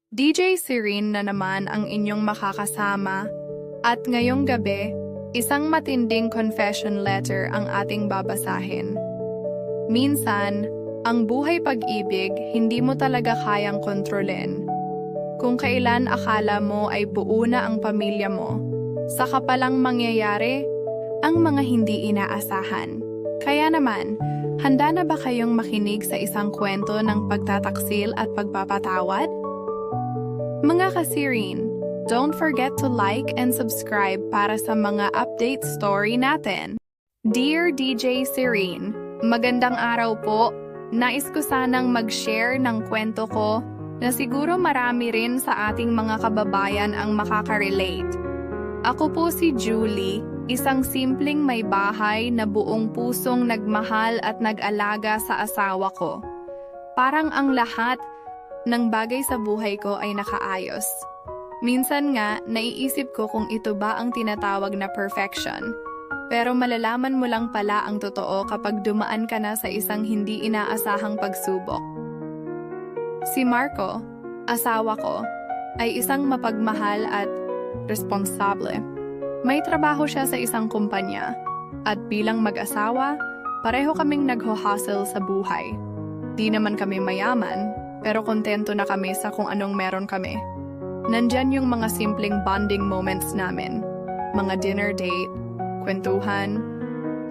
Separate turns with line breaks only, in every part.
DJ Serene na naman ang inyong makakasama at ngayong gabi, isang matinding confession letter ang ating babasahin. Minsan, ang buhay pag-ibig hindi mo talaga kayang kontrolin. Kung kailan akala mo ay buo na ang pamilya mo, saka palang mangyayari ang mga hindi inaasahan. Kaya naman, handa na ba kayong makinig sa isang kwento ng pagtataksil at pagpapatawad? Mga ka-Serene, don't forget to like and subscribe para sa mga update story natin. Dear DJ Serene, magandang araw po. Nais ko sanang mag-share ng kwento ko na siguro marami rin sa ating mga kababayan ang makaka-relate. Ako po si Julie, isang simpleng may bahay na buong pusong nagmahal at nag-alaga sa asawa ko. Parang ang lahat ng bagay sa buhay ko ay nakaayos. Minsan nga, naiisip ko kung ito ba ang tinatawag na perfection. Pero malalaman mo lang pala ang totoo kapag dumaan ka na sa isang hindi inaasahang pagsubok. Si Marco, asawa ko, ay isang mapagmahal at responsable. May trabaho siya sa isang kumpanya. At bilang mag-asawa, pareho kaming nagho-hustle sa buhay. Di naman kami mayaman, pero kontento na kami sa kung anong meron kami. Nandyan yung mga simpleng bonding moments namin. Mga dinner date, kwentuhan,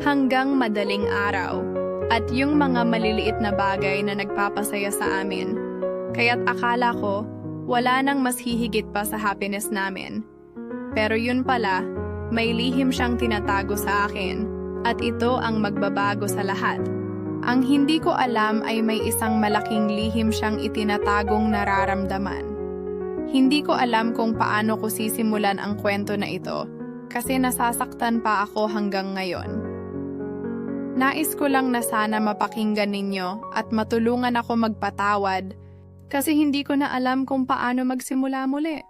hanggang madaling araw. At yung mga maliliit na bagay na nagpapasaya sa amin. Kaya't akala ko, wala nang mas hihigit pa sa happiness namin. Pero yun pala, may lihim siyang tinatago sa akin. At ito ang magbabago sa lahat. Ang hindi ko alam ay may isang malaking lihim siyang itinatagong nararamdaman. Hindi ko alam kung paano ko sisimulan ang kwento na ito kasi nasasaktan pa ako hanggang ngayon. Nais ko lang na sana mapakinggan ninyo at matulungan ako magpatawad kasi hindi ko na alam kung paano magsimula muli.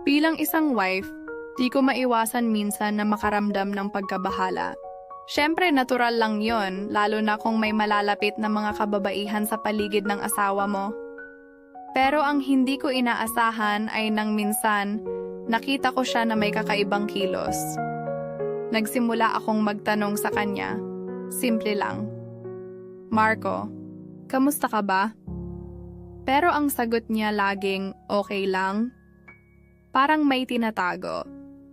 Bilang isang wife, di ko maiwasan minsan na makaramdam ng pagkabahala. Siyempre, natural lang yon, lalo na kung may malalapit na mga kababaihan sa paligid ng asawa mo. Pero ang hindi ko inaasahan ay nang minsan, nakita ko siya na may kakaibang kilos. Nagsimula akong magtanong sa kanya. Simple lang. Marco, kamusta ka ba? Pero ang sagot niya laging, okay lang. Parang may tinatago.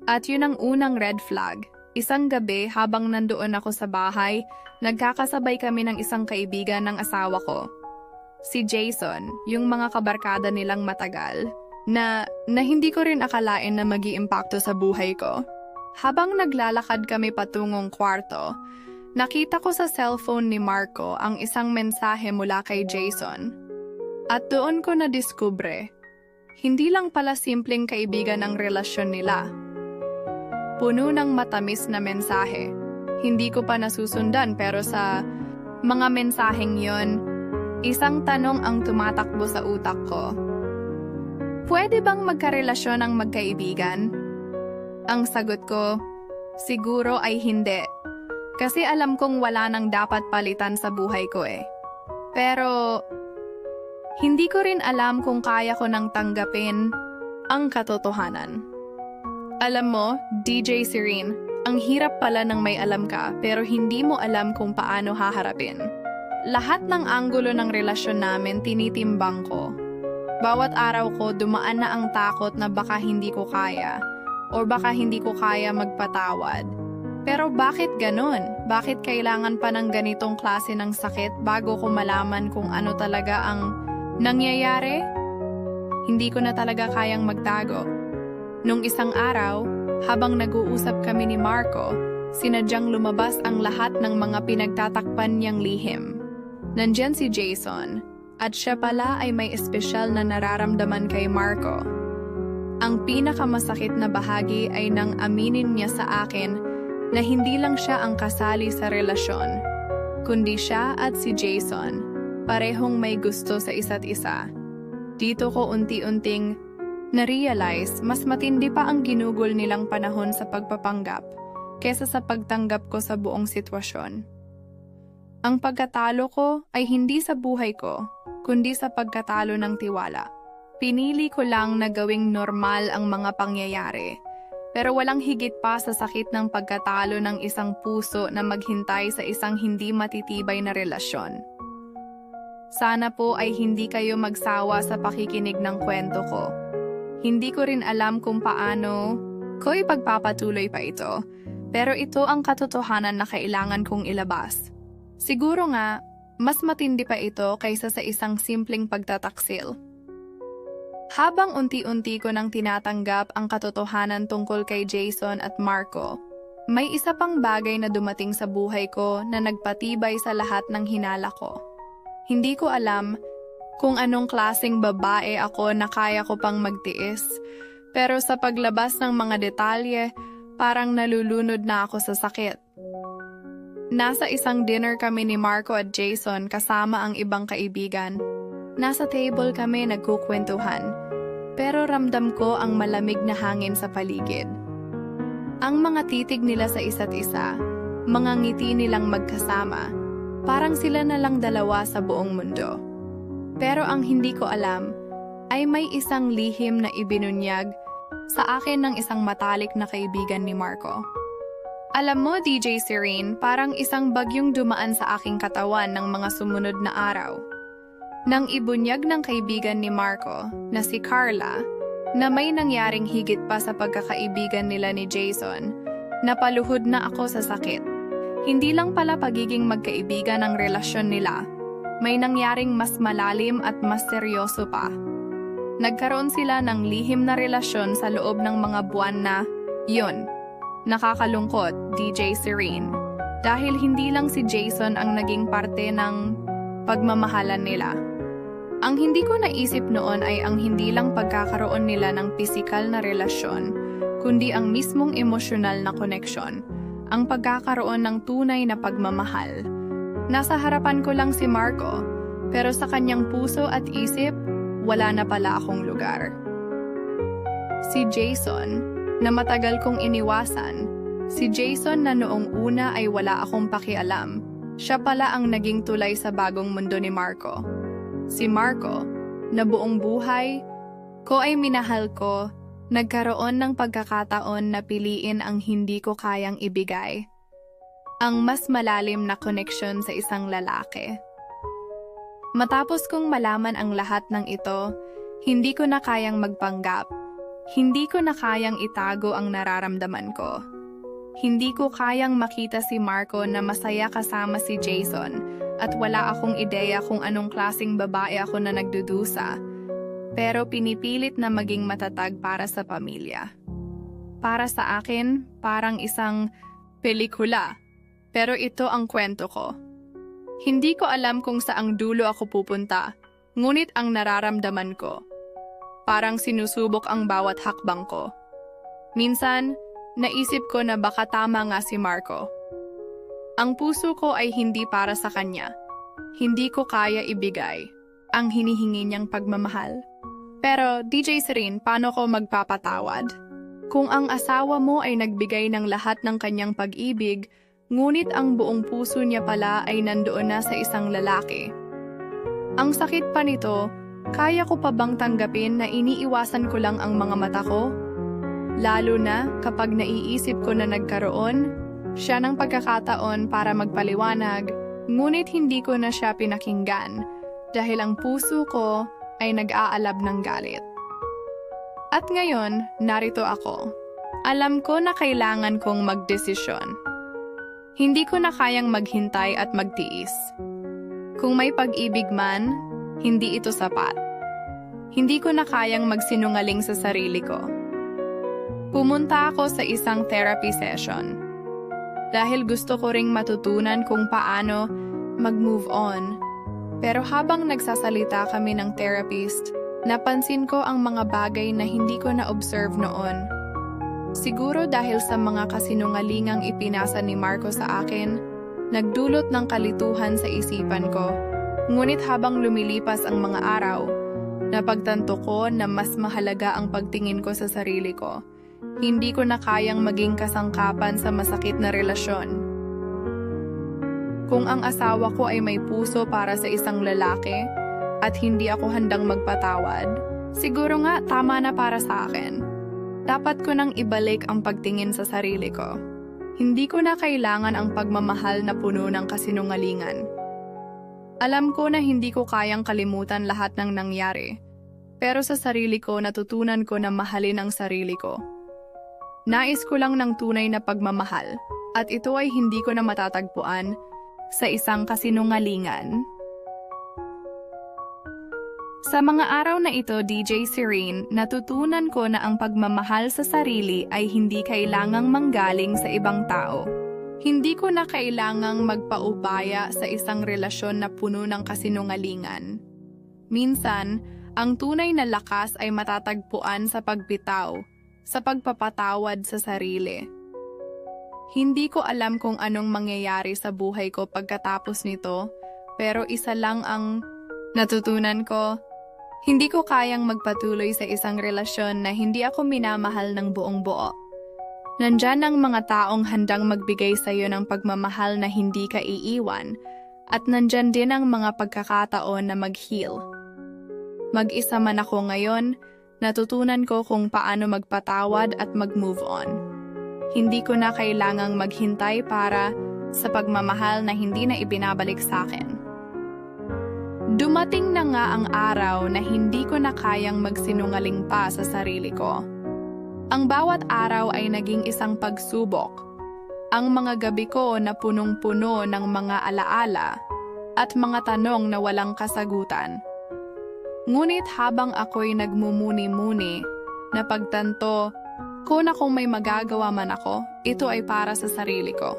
At yun ang unang red flag. Isang gabi habang nandoon ako sa bahay, nagkakasabay kami ng isang kaibigan ng asawa ko. Si Jason, yung mga kabarkada nilang matagal, na hindi ko rin akalain na mag-iimpakto sa buhay ko. Habang naglalakad kami patungong kwarto, nakita ko sa cellphone ni Marco ang isang mensahe mula kay Jason. At doon ko nadiskubre, hindi lang pala simpleng kaibigan ang relasyon nila. Puno ng matamis na mensahe. Hindi ko pa nasusundan pero sa mga mensaheng yon, isang tanong ang tumatakbo sa utak ko. Pwede bang magkarelasyon ang magkaibigan? Ang sagot ko, siguro ay hindi. Kasi alam kong wala nang dapat palitan sa buhay ko eh. Pero hindi ko rin alam kung kaya ko nang tanggapin ang katotohanan. Alam mo, DJ Serene, ang hirap pala ng may alam ka pero hindi mo alam kung paano haharapin. Lahat ng anggulo ng relasyon namin tinitimbang ko. Bawat araw ko dumaan na ang takot na baka hindi ko kaya o baka hindi ko kaya magpatawad. Pero bakit ganon? Bakit kailangan pa ng ganitong klase ng sakit bago ko malaman kung ano talaga ang nangyayari? Hindi ko na talaga kayang magtago. Nung isang araw, habang nag-uusap kami ni Marco, sinadyang lumabas ang lahat ng mga pinagtatakpan niyang lihim. Nandyan si Jason, at siya pala ay may espesyal na nararamdaman kay Marco. Ang pinakamasakit na bahagi ay nang aminin niya sa akin na hindi lang siya ang kasali sa relasyon, kundi siya at si Jason, parehong may gusto sa isa't isa. Dito ko unti-unting na-realize mas matindi pa ang ginugol nilang panahon sa pagpapanggap kesa sa pagtanggap ko sa buong sitwasyon. Ang pagkatalo ko ay hindi sa buhay ko, kundi sa pagkatalo ng tiwala. Pinili ko lang na gawing normal ang mga pangyayari. Pero walang higit pa sa sakit ng pagkatalo ng isang puso na maghintay sa isang hindi matitibay na relasyon. Sana po ay hindi kayo magsawa sa pakikinig ng kwento ko. Hindi ko rin alam kung paano ko ipagpapatuloy pa ito, pero ito ang katotohanan na kailangan kong ilabas. Siguro nga, mas matindi pa ito kaysa sa isang simpleng pagtataksil. Habang unti-unti ko nang tinatanggap ang katotohanan tungkol kay Jason at Marco, may isa pang bagay na dumating sa buhay ko na nagpatibay sa lahat ng hinala ko. Hindi ko alam kung anong klaseng babae ako na kaya ko pang magtiis, pero sa paglabas ng mga detalye, parang nalulunod na ako sa sakit. Nasa isang dinner kami ni Marco at Jason kasama ang ibang kaibigan. Nasa table kami nagkukwentuhan, pero ramdam ko ang malamig na hangin sa paligid. Ang mga titig nila sa isa't isa, mga ngiti nilang magkasama, parang sila na lang dalawa sa buong mundo. Pero ang hindi ko alam ay may isang lihim na ibinunyag sa akin ng isang matalik na kaibigan ni Marco. Alam mo, DJ Serene, parang isang bagyong dumaan sa aking katawan ng mga sumunod na araw. Nang ibunyag ng kaibigan ni Marco na si Carla na may nangyaring higit pa sa pagkakaibigan nila ni Jason, napaluhod na ako sa sakit. Hindi lang pala pagiging magkaibigan ang relasyon nila, may nangyaring mas malalim at mas seryoso pa. Nagkaroon sila ng lihim na relasyon sa loob ng mga buwan na, yun, nakakalungkot, DJ Serene. Dahil hindi lang si Jason ang naging parte ng pagmamahalan nila. Ang hindi ko naisip noon ay ang hindi lang pagkakaroon nila ng pisikal na relasyon, kundi ang mismong emosyonal na koneksyon, ang pagkakaroon ng tunay na pagmamahal. Nasa harapan ko lang si Marco, pero sa kanyang puso at isip, wala na pala akong lugar. Si Jason, na matagal kong iniwasan, si Jason na noong una ay wala akong pakialam, siya pala ang naging tulay sa bagong mundo ni Marco. Si Marco, na buong buhay ko ay minahal ko, nagkaroon ng pagkakataon na piliin ang hindi ko kayang ibigay. Ang mas malalim na koneksyon sa isang lalaki. Matapos kong malaman ang lahat ng ito, hindi ko na kayang magpanggap. Hindi ko na kayang itago ang nararamdaman ko. Hindi ko kayang makita si Marco na masaya kasama si Jason at wala akong ideya kung anong klaseng babae ako na nagdudusa. Pero pinipilit na maging matatag para sa pamilya. Para sa akin, parang isang pelikula. Pero ito ang kwento ko. Hindi ko alam kung saang dulo ako pupunta, ngunit ang nararamdaman ko, parang sinusubok ang bawat hakbang ko. Minsan, naisip ko na baka tama nga si Marco. Ang puso ko ay hindi para sa kanya. Hindi ko kaya ibigay ang hinihingi niyang pagmamahal. Pero DJ Serene, paano ko magpapatawad? Kung ang asawa mo ay nagbigay ng lahat ng kanyang pag-ibig, ngunit ang buong puso niya pala ay nandoon na sa isang lalaki. Ang sakit pa nito, kaya ko pa bang tanggapin na iniiwasan ko lang ang mga mata ko? Lalo na kapag naiisip ko na nagkaroon siya ng pagkakataon para magpaliwanag, ngunit hindi ko na siya pinakinggan dahil ang puso ko ay nag-aalab ng galit. At ngayon, narito ako. Alam ko na kailangan kong magdesisyon. Hindi ko na kayang maghintay at magtiis. Kung may pag-ibig man, hindi ito sapat. Hindi ko na kayang magsinungaling sa sarili ko. Pumunta ako sa isang therapy session. Dahil gusto ko ring matutunan kung paano mag-move on. Pero habang nagsasalita kami ng therapist, napansin ko ang mga bagay na hindi ko na-observe noon. Siguro dahil sa mga kasinungalingang ipinasa ni Marco sa akin, nagdulot ng kalituhan sa isipan ko. Ngunit habang lumilipas ang mga araw, napagtanto ko na mas mahalaga ang pagtingin ko sa sarili ko. Hindi ko na kayang maging kasangkapan sa masakit na relasyon. Kung ang asawa ko ay may puso para sa isang lalaki at hindi ako handang magpatawad, Siguro nga tama na para sa akin. Dapat ko nang ibalik ang pagtingin sa sarili ko. Hindi ko na kailangan ang pagmamahal na puno ng kasinungalingan. Alam ko na hindi ko kayang kalimutan lahat ng nangyari. Pero sa sarili ko natutunan ko na mahalin ang sarili ko. Nais ko lang ng tunay na pagmamahal at ito ay hindi ko na matatagpuan sa isang kasinungalingan. Sa mga araw na ito, DJ Serene, natutunan ko na ang pagmamahal sa sarili ay hindi kailangang manggaling sa ibang tao. Hindi ko na kailangang magpaubaya sa isang relasyon na puno ng kasinungalingan. Minsan, ang tunay na lakas ay matatagpuan sa pagbitaw, sa pagpapatawad sa sarili. Hindi ko alam kung anong mangyayari sa buhay ko pagkatapos nito, pero isa lang ang natutunan ko. Hindi ko kayang magpatuloy sa isang relasyon na hindi ako minamahal ng buong buo. Nandyan ang mga taong handang magbigay sa iyo ng pagmamahal na hindi ka iiwan, at nandyan din ang mga pagkakataon na mag-heal. Mag-isa man ako ngayon, natutunan ko kung paano magpatawad at mag-move on. Hindi ko na kailangang maghintay para sa pagmamahal na hindi na ibinabalik sa akin. Dumating na nga ang araw na hindi ko na kayang magsinungaling pa sa sarili ko. Ang bawat araw ay naging isang pagsubok. Ang mga gabi ko na punong-puno ng mga alaala at mga tanong na walang kasagutan. Ngunit habang ako'y nagmumuni-muni, napagtanto ko na kung may magagawa man ako, ito ay para sa sarili ko.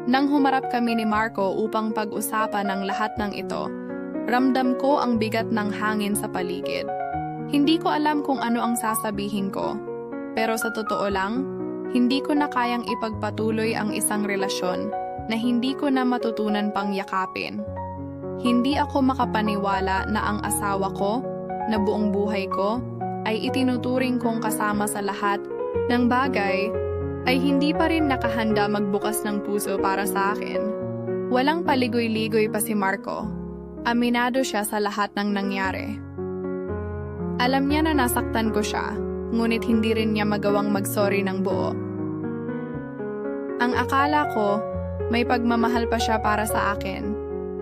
Nang humarap kami ni Marco upang pag-usapan ang lahat ng ito, ramdam ko ang bigat ng hangin sa paligid. Hindi ko alam kung ano ang sasabihin ko, pero sa totoo lang, hindi ko na kayang ipagpatuloy ang isang relasyon na hindi ko na matutunan pang yakapin. Hindi ako makapaniwala na ang asawa ko, na buong buhay ko, ay itinuturing kong kasama sa lahat ng bagay, ay hindi pa rin nakahanda magbukas ng puso para sa akin. Walang paligoy-ligoy pa si Marco. Aminado siya sa lahat ng nangyari. Alam niya na nasaktan ko siya, ngunit hindi rin niya magawang mag-sorry ng buo. Ang akala ko, may pagmamahal pa siya para sa akin,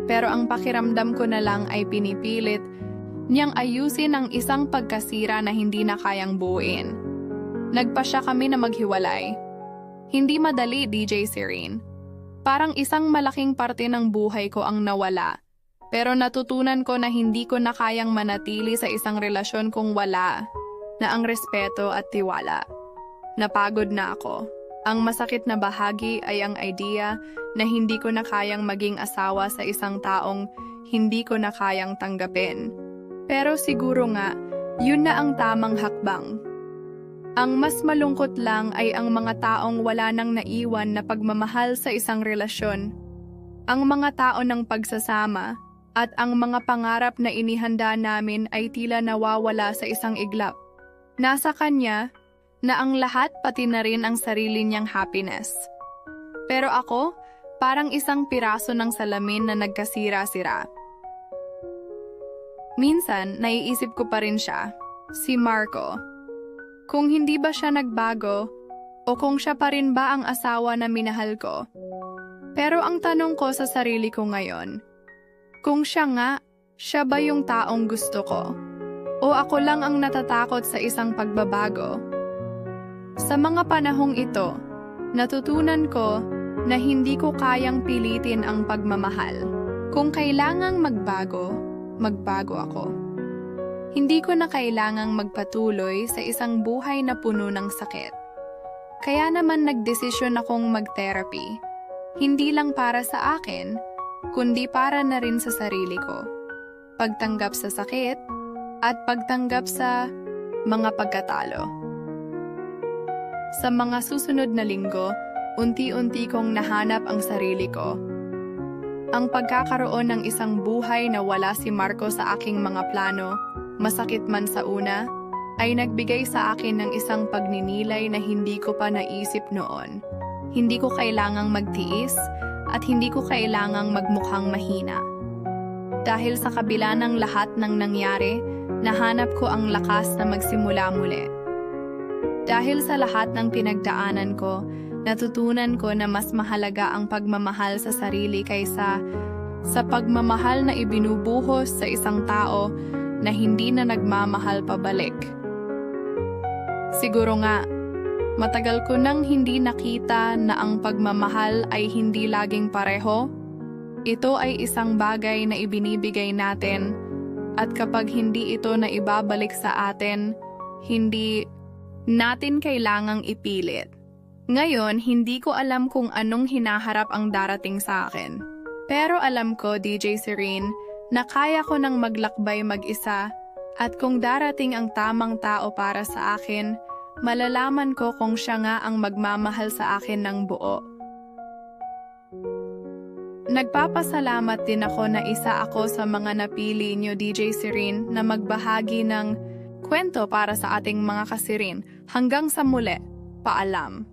pero ang pakiramdam ko na lang ay pinipilit niyang ayusin ang isang pagkasira na hindi na kayang buuin. Nagpasya kami na maghiwalay. Hindi madali, DJ Serene. Parang isang malaking parte ng buhay ko ang nawala. Pero natutunan ko na hindi ko na kayang manatili sa isang relasyon kung wala na ang respeto at tiwala. Napagod na ako. Ang masakit na bahagi ay ang idea na hindi ko na kayang maging asawa sa isang taong hindi ko na kayang tanggapin. Pero siguro nga, yun na ang tamang hakbang. Ang mas malungkot lang ay ang mga taong wala nang naiwan na pagmamahal sa isang relasyon. Ang mga tao ng pagsasama at ang mga pangarap na inihanda namin ay tila nawawala sa isang iglap. Nasa kanya na ang lahat pati na rin ang sarili niyang happiness. Pero ako, parang isang piraso ng salamin na nagkasira-sira. Minsan, naiisip ko pa rin siya, si Marco. Kung hindi ba siya nagbago, o kung siya pa rin ba ang asawa na minahal ko. Pero ang tanong ko sa sarili ko ngayon, kung siya nga, siya ba yung taong gusto ko? O ako lang ang natatakot sa isang pagbabago? Sa mga panahong ito, natutunan ko na hindi ko kayang pilitin ang pagmamahal. Kung kailangang magbago, magbago ako. Hindi ko na kailangang magpatuloy sa isang buhay na puno ng sakit. Kaya naman nagdesisyon akong mag-therapy. Hindi lang para sa akin, kundi para na rin sa sarili ko. Pagtanggap sa sakit at pagtanggap sa mga pagkatalo. Sa mga susunod na linggo, unti-unti kong nahanap ang sarili ko. Ang pagkakaroon ng isang buhay na wala si Marco sa aking mga plano, masakit man sa una, ay nagbigay sa akin ng isang pagninilay na hindi ko pa naisip noon. Hindi ko kailangang magtiis at hindi ko kailangang magmukhang mahina. Dahil sa kabila ng lahat ng nangyari, nahanap ko ang lakas na magsimula muli. Dahil sa lahat ng pinagdaanan ko, natutunan ko na mas mahalaga ang pagmamahal sa sarili kaysa sa pagmamahal na ibinubuhos sa isang tao na hindi na nagmamahal pabalik. Siguro nga, matagal ko nang hindi nakita na ang pagmamahal ay hindi laging pareho. Ito ay isang bagay na ibinibigay natin at kapag hindi ito na ibabalik sa atin, hindi natin kailangang ipilit. Ngayon, hindi ko alam kung anong hinaharap ang darating sa akin. Pero alam ko, DJ Serene, na kaya ko nang maglakbay mag-isa at kung darating ang tamang tao para sa akin, malalaman ko kung siya nga ang magmamahal sa akin ng buo. Nagpapasalamat din ako na isa ako sa mga napili niyo, DJ Serene, na magbahagi ng kwento para sa ating mga kasirin. Hanggang sa muli, paalam.